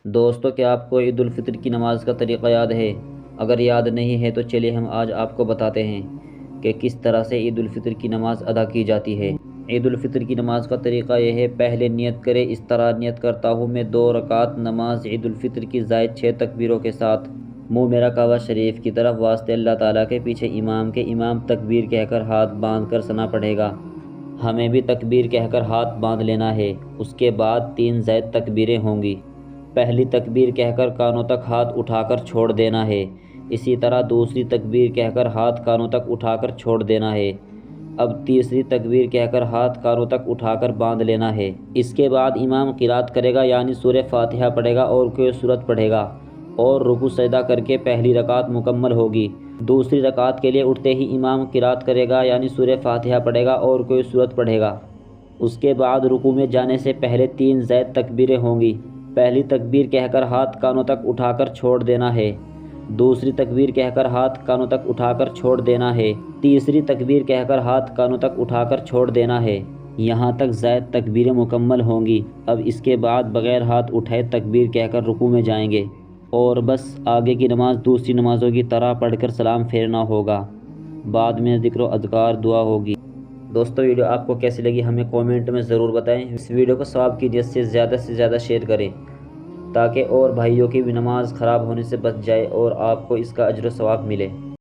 دوستو کیا آپ کو عید الفطر کی نماز کا طریقہ یاد ہے؟ اگر یاد نہیں ہے تو چلیے ہم آج آپ کو بتاتے ہیں کہ کس طرح سے عید الفطر کی نماز ادا کی جاتی ہے۔ عید الفطر کی نماز کا طریقہ یہ ہے، پہلے نیت کرے، اس طرح نیت کرتا ہوں میں 2 رکعت نماز عید الفطر کی زائد 6 تکبیروں کے ساتھ، منہ میرا کعبہ شریف کی طرف واسطے اللہ تعالیٰ کے پیچھے امام تکبیر کہہ کر ہاتھ باندھ کر ثنا پڑھے گا۔ ہمیں بھی تکبیر کہہ کر ہاتھ باندھ لینا ہے۔ اس کے بعد 3 زائد تکبیریں ہوں گی۔ پہلی تکبیر کہہ کر کانوں تک ہاتھ اٹھا کر چھوڑ دینا ہے، اسی طرح دوسری تکبیر کہہ کر ہاتھ کانوں تک اٹھا کر چھوڑ دینا ہے۔ اب تیسری تکبیر کہہ کر ہاتھ کانوں تک اٹھا کر باندھ لینا ہے۔ اس کے بعد امام قرات کرے گا، یعنی سورہ فاتحہ پڑھے گا اور کوئی سورت پڑھے گا، اور رکوع سجدہ کر کے پہلی رکعت مکمل ہوگی۔ دوسری رکعت کے لیے اٹھتے ہی امام قرات کرے گا، یعنی سورہ فاتحہ پڑھے گا اور کوئی سورت پڑھے گا۔ اس کے بعد رکوع میں جانے سے پہلے 3 زائد تکبیریں ہوں گی۔ پہلی تکبیر کہہ کر ہاتھ کانوں تک اٹھا کر چھوڑ دینا ہے، دوسری تکبیر کہہ کر ہاتھ کانوں تک اٹھا کر چھوڑ دینا ہے، تیسری تکبیر کہہ کر ہاتھ کانوں تک اٹھا کر چھوڑ دینا ہے۔ یہاں تک زائد تکبیریں مکمل ہوں گی۔ اب اس کے بعد بغیر ہاتھ اٹھائے تکبیر کہہ کر رکوع میں جائیں گے، اور بس آگے کی نماز دوسری نمازوں کی طرح پڑھ کر سلام پھیرنا ہوگا۔ بعد میں ذکر و اذکار دعا ہوگی۔ دوستو ویڈیو آپ کو کیسی لگی ہمیں کومنٹ میں ضرور بتائیں۔ اس ویڈیو کو ثواب کی نیت سے زیادہ شیئر کریں، تاکہ اور بھائیوں کی بھی نماز خراب ہونے سے بچ جائے اور آپ کو اس کا اجر و ثواب ملے۔